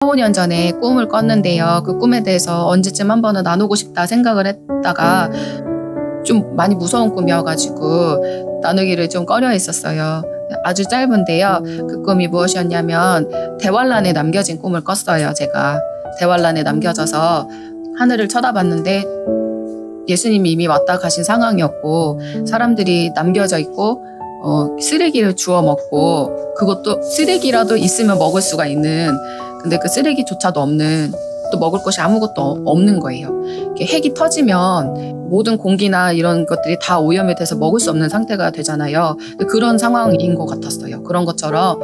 5년 전에 꿈을 꿨는데요. 그 꿈에 대해서 언제쯤 한번은 나누고 싶다 생각을 했다가 좀 많이 무서운 꿈이어가지고 나누기를 좀 꺼려 했었어요. 아주 짧은데요. 그 꿈이 무엇이었냐면 대환란에 남겨진 꿈을 꿨어요. 제가 대환란에 남겨져서 하늘을 쳐다봤는데 예수님이 이미 왔다 가신 상황이었고 사람들이 남겨져 있고 쓰레기를 주워 먹고 그것도 쓰레기라도 있으면 먹을 수가 있는 근데 그 쓰레기조차도 없는 또 먹을 것이 아무것도 없는 거예요. 핵이 터지면 모든 공기나 이런 것들이 다 오염이 돼서 먹을 수 없는 상태가 되잖아요. 그런 상황인 것 같았어요. 그런 것처럼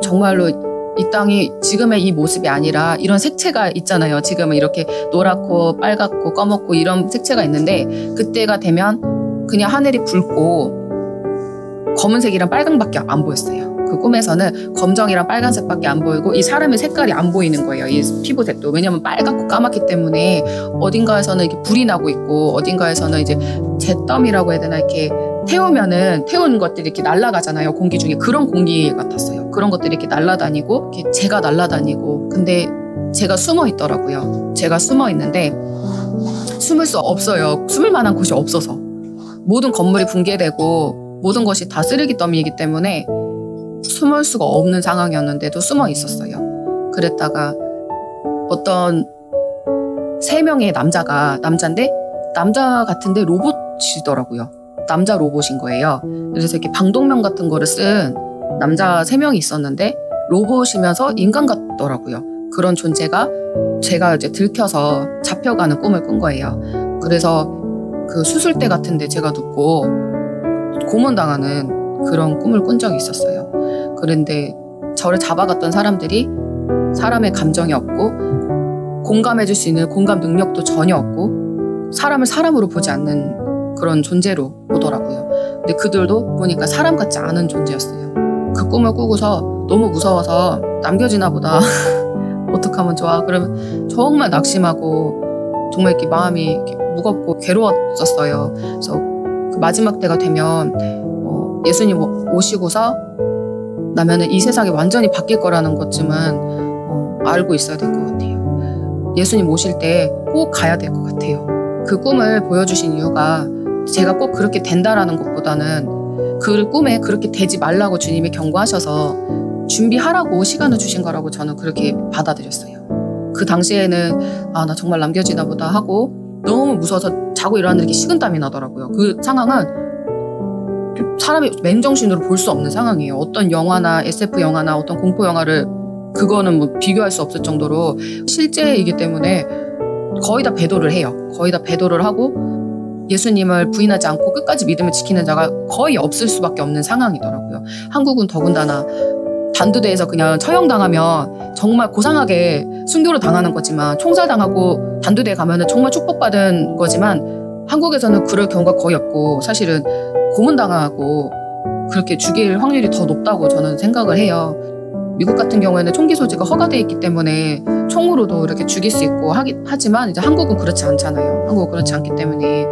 정말로 이 땅이 지금의 이 모습이 아니라 이런 색채가 있잖아요. 지금은 이렇게 노랗고 빨갛고 검었고 이런 색채가 있는데 그때가 되면 그냥 하늘이 붉고 검은색이랑 빨강밖에 안 보였어요. 그 꿈에서는 검정이랑 빨간색밖에 안 보이고 이 사람의 색깔이 안 보이는 거예요. 이 피부색도. 왜냐면 빨갛고 까맣기 때문에 어딘가에서는 이렇게 불이 나고 있고 어딘가에서는 이제 잿더미라고 해야 되나 이렇게 태운 것들이 이렇게 날아가잖아요. 공기 중에. 그런 공기 같았어요. 그런 것들이 이렇게 날아다니고 이렇게 재가 날아다니고 근데 제가 숨어 있더라고요. 제가 숨어 있는데 숨을 수 없어요. 숨을 만한 곳이 없어서. 모든 건물이 붕괴되고 모든 것이 다 쓰레기 더미이기 때문에 숨을 수가 없는 상황이었는데도 숨어 있었어요. 그랬다가 어떤 3명의 남자인데 남자 같은데 로봇이더라고요. 남자 로봇인 거예요. 그래서 이렇게 방독면 같은 거를 쓴 남자 3명이 있었는데 로봇이면서 인간 같더라고요. 그런 존재가 제가 이제 들켜서 잡혀가는 꿈을 꾼 거예요. 그래서 그 수술대 같은데 제가 눕고 고문당하는 그런 꿈을 꾼 적이 있었어요. 그런데 저를 잡아갔던 사람들이 사람의 감정이 없고 공감해줄 수 있는 공감 능력도 전혀 없고 사람을 사람으로 보지 않는 그런 존재로 보더라고요. 근데 그들도 보니까 사람 같지 않은 존재였어요. 그 꿈을 꾸고서 너무 무서워서 남겨지나 보다. 어떡하면 좋아. 그러면 정말 낙심하고 정말 이렇게 마음이 이렇게 무겁고 괴로웠었어요. 그래서 그 마지막 때가 되면 예수님 오시고서 나면은 이 세상이 완전히 바뀔 거라는 것쯤은 알고 있어야 될 것 같아요. 예수님 오실 때 꼭 가야 될 것 같아요. 그 꿈을 보여주신 이유가 제가 꼭 그렇게 된다라는 것보다는 그 꿈에 그렇게 되지 말라고 주님이 경고하셔서 준비하라고 시간을 주신 거라고 저는 그렇게 받아들였어요. 그 당시에는 나 정말 남겨지나 보다 하고 너무 무서워서 자고 일어났는데 식은땀이 나더라고요. 그 상황은 사람이 맨정신으로 볼 수 없는 상황이에요. 어떤 영화나 SF 영화나 어떤 공포 영화를 그거는 뭐 비교할 수 없을 정도로 실제이기 때문에 거의 다 배도를 해요. 거의 다 배도를 하고 예수님을 부인하지 않고 끝까지 믿음을 지키는 자가 거의 없을 수밖에 없는 상황이더라고요. 한국은 더군다나 단두대에서 그냥 처형당하면 정말 고상하게 순교를 당하는 거지만 총살당하고 단두대에 가면은 정말 축복받은 거지만 한국에서는 그럴 경우가 거의 없고 사실은 고문당하고 그렇게 죽일 확률이 더 높다고 저는 생각을 해요. 미국 같은 경우에는 총기 소지가 허가되어 있기 때문에 총으로도 이렇게 죽일 수 있고 하지만 이제 한국은 그렇지 않잖아요. 한국은 그렇지 않기 때문에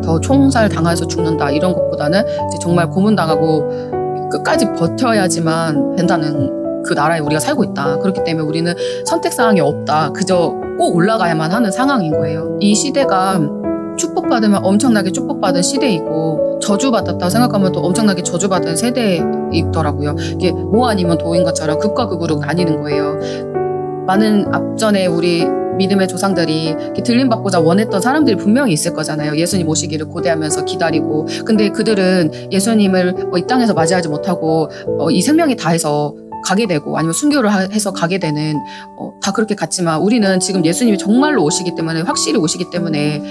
더 총살 당해서 죽는다 이런 것보다는 이제 정말 고문당하고 끝까지 버텨야지만 된다는 그 나라에 우리가 살고 있다. 그렇기 때문에 우리는 선택사항이 없다. 그저 꼭 올라가야만 하는 상황인 거예요. 이 시대가 축복받으면 엄청나게 축복받은 시대이고 저주받았다고 생각하면 또 엄청나게 저주받은 세대이더라고요. 이게 뭐 아니면 도인 것처럼 극과 극으로 나뉘는 거예요. 많은 앞전에 우리 믿음의 조상들이 들림받고자 원했던 사람들이 분명히 있을 거잖아요. 예수님 오시기를 고대하면서 기다리고. 근데 그들은 예수님을 이 땅에서 맞이하지 못하고 이 생명이 다해서 가게 되고 아니면 순교를 해서 가게 되는 다 그렇게 갔지만 우리는 지금 예수님이 정말로 오시기 때문에 확실히 오시기 때문에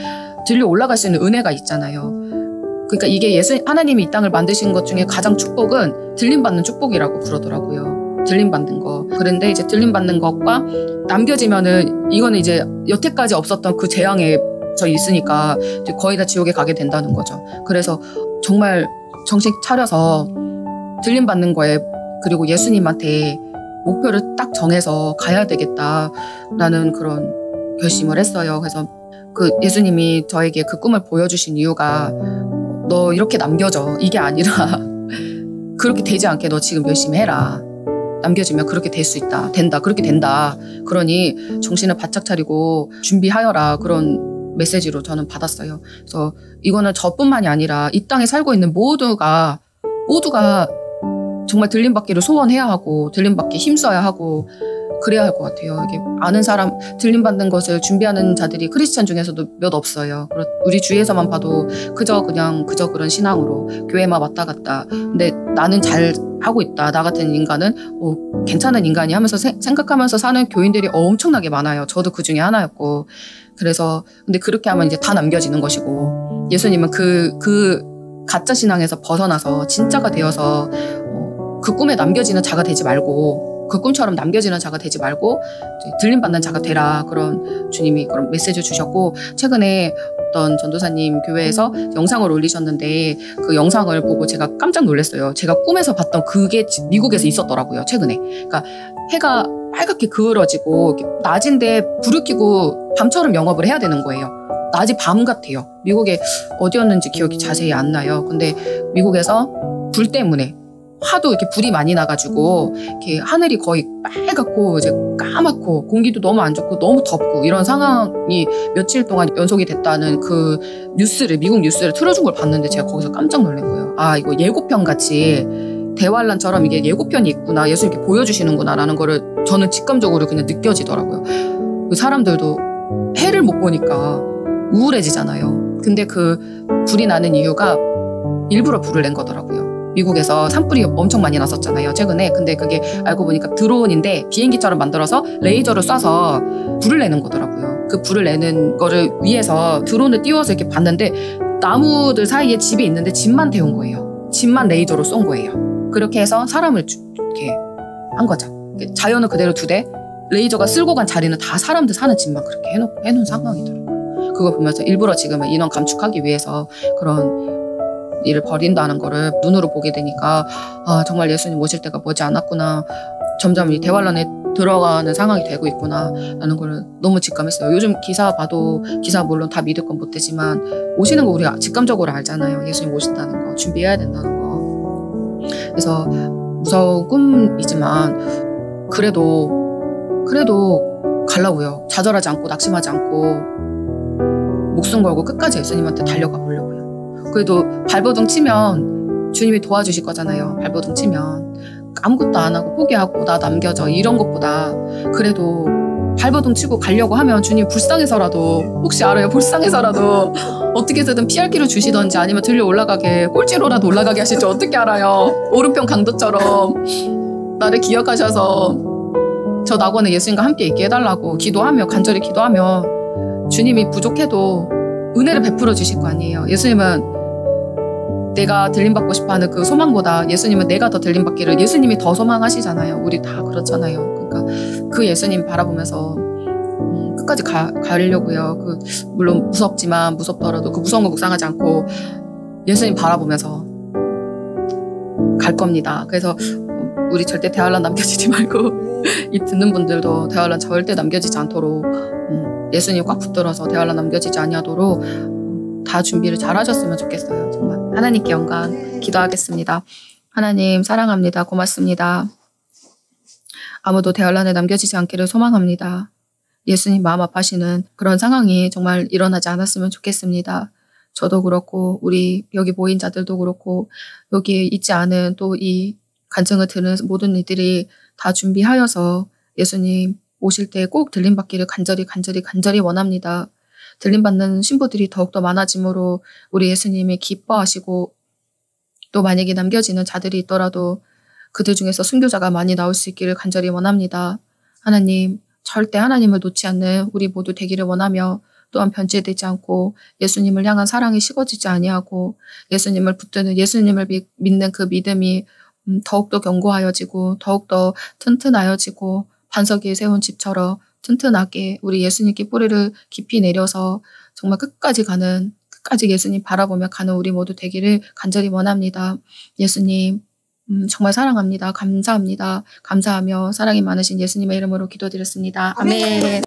들려 올라갈 수 있는 은혜가 있잖아요. 그러니까 이게 하나님이 이 땅을 만드신 것 중에 가장 축복은 들림받는 축복이라고 그러더라고요. 들림받는 거. 그런데 이제 들림받는 것과 남겨지면은 이거는 이제 여태까지 없었던 그 재앙에 저 있으니까 이제 거의 다 지옥에 가게 된다는 거죠. 그래서 정말 정신 차려서 들림받는 거에 그리고 예수님한테 목표를 딱 정해서 가야 되겠다라는 그런 결심을 했어요. 그래서 그 예수님이 저에게 그 꿈을 보여주신 이유가 너 이렇게 남겨져 이게 아니라 그렇게 되지 않게 너 지금 열심히 해라. 남겨지면 그렇게 될 수 있다. 된다. 그렇게 된다. 그러니 정신을 바짝 차리고 준비하여라. 그런 메시지로 저는 받았어요. 그래서 이거는 저뿐만이 아니라 이 땅에 살고 있는 모두가 정말 들림받기를 소원해야 하고 들림받기 힘써야 하고 그래야 할 것 같아요. 이게 아는 사람, 들림받는 것을 준비하는 자들이 크리스찬 중에서도 몇 없어요. 우리 주위에서만 봐도 그저 그런 신앙으로 교회만 왔다 갔다. 근데 나는 잘 하고 있다. 나 같은 인간은 괜찮은 인간이 하면서 생각하면서 사는 교인들이 엄청나게 많아요. 저도 그 중에 하나였고. 그래서 근데 그렇게 하면 이제 다 남겨지는 것이고 예수님은 그 가짜 신앙에서 벗어나서 진짜가 되어서 그 꿈에 남겨지는 자가 되지 말고 그 꿈처럼 남겨지는 자가 되지 말고 들림받는 자가 되라. 그런 주님이 그런 메시지를 주셨고 최근에 어떤 전도사님 교회에서 영상을 올리셨는데 그 영상을 보고 제가 깜짝 놀랐어요. 제가 꿈에서 봤던 그게 미국에서 있었더라고요. 최근에. 그러니까 해가 빨갛게 그을어지고 낮인데 불을 켜고 밤처럼 영업을 해야 되는 거예요. 낮이 밤 같아요. 미국에 어디였는지 기억이 자세히 안 나요. 근데 미국에서 불 때문에 하도 이렇게 불이 많이 나가지고 이렇게 하늘이 거의 빨갛고 이제 까맣고 공기도 너무 안 좋고 너무 덥고 이런 상황이 며칠 동안 연속이 됐다는 그 미국 뉴스를 틀어준 걸 봤는데 제가 거기서 깜짝 놀란 거예요. 아, 이거 예고편 같이 대환란처럼 이게 예고편이 있구나. 예수님께 보여주시는구나라는 거를 저는 직감적으로 그냥 느껴지더라고요. 그 사람들도 해를 못 보니까 우울해지잖아요. 근데 그 불이 나는 이유가 일부러 불을 낸 거더라고요. 미국에서 산불이 엄청 많이 났었잖아요, 최근에. 근데 그게 알고 보니까 드론인데 비행기처럼 만들어서 레이저를 쏴서 불을 내는 거더라고요. 그 불을 내는 거를 위해서 드론을 띄워서 이렇게 봤는데 나무들 사이에 집이 있는데 집만 태운 거예요. 집만 레이저로 쏜 거예요. 그렇게 해서 사람을 이렇게 한 거죠. 자연을 그대로 두되 레이저가 쓸고 간 자리는 다 사람들 사는 집만 그렇게 해놓은 상황이더라고요. 그걸 보면서 일부러 지금은 인원 감축하기 위해서 그런 일을 벌인다는 거를 눈으로 보게 되니까 아, 정말 예수님 오실 때가 머지 않았구나. 점점 이 대환란에 들어가는 상황이 되고 있구나 라는 걸 너무 직감했어요. 요즘 기사 봐도 기사 물론 다 믿을 건 못 되지만 오시는 거 우리가 직감적으로 알잖아요. 예수님 오신다는 거, 준비해야 된다는 거. 그래서 무서운 꿈이지만 그래도 가려고요. 좌절하지 않고 낙심하지 않고 목숨 걸고 끝까지 예수님한테 달려가 보려고요. 그래도 발버둥 치면 주님이 도와주실 거잖아요. 발버둥 치면 아무것도 안 하고 포기하고 나 남겨져 이런 것보다 그래도 발버둥 치고 가려고 하면 주님 불쌍해서라도 혹시 알아요? 불쌍해서라도 어떻게 해서든 피할 길을 주시던지 아니면 들려 올라가게 꼴찌로라도 올라가게 하실지 어떻게 알아요? 오른편 강도처럼 나를 기억하셔서 저 낙원에 예수님과 함께 있게 해달라고 기도하며 간절히 기도하며 주님이 부족해도 은혜를 베풀어 주실 거 아니에요. 예수님은 내가 들림받고 싶어하는 그 소망보다 예수님은 내가 더 들림받기를 예수님이 더 소망하시잖아요. 우리 다 그렇잖아요. 그러니까 그 예수님 바라보면서 끝까지 가려고요. 물론 무섭더라도 그 무서운 거 묵상하지 않고 예수님 바라보면서 갈 겁니다. 그래서 우리 절대 대환란 남겨지지 말고 이 듣는 분들도 대환란 절대 남겨지지 않도록 예수님 꽉 붙들어서 대환란 남겨지지 아니하도록 다 준비를 잘 하셨으면 좋겠어요. 정말 하나님께 영광. 기도하겠습니다. 하나님 사랑합니다. 고맙습니다. 아무도 대환란에 남겨지지 않기를 소망합니다. 예수님 마음 아파하시는 그런 상황이 정말 일어나지 않았으면 좋겠습니다. 저도 그렇고 우리 여기 모인 자들도 그렇고 여기 있지 않은 또 이 간증을 들은 모든 이들이 다 준비하여서 예수님 오실 때 꼭 들림받기를 간절히 원합니다. 들림받는 신부들이 더욱더 많아지므로 우리 예수님이 기뻐하시고 또 만약에 남겨지는 자들이 있더라도 그들 중에서 순교자가 많이 나올 수 있기를 간절히 원합니다. 하나님, 절대 하나님을 놓지 않는 우리 모두 되기를 원하며 또한 변제되지 않고 예수님을 향한 사랑이 식어지지 아니하고 예수님을 붙드는 예수님을 믿는 그 믿음이 더욱더 견고하여지고 더욱더 튼튼하여지고 반석 위에 세운 집처럼 튼튼하게 우리 예수님께 뿌리를 깊이 내려서 정말 끝까지 예수님 바라보며 가는 우리 모두 되기를 간절히 원합니다. 예수님 정말 사랑합니다. 감사합니다. 감사하며 사랑이 많으신 예수님의 이름으로 기도드렸습니다. 아멘.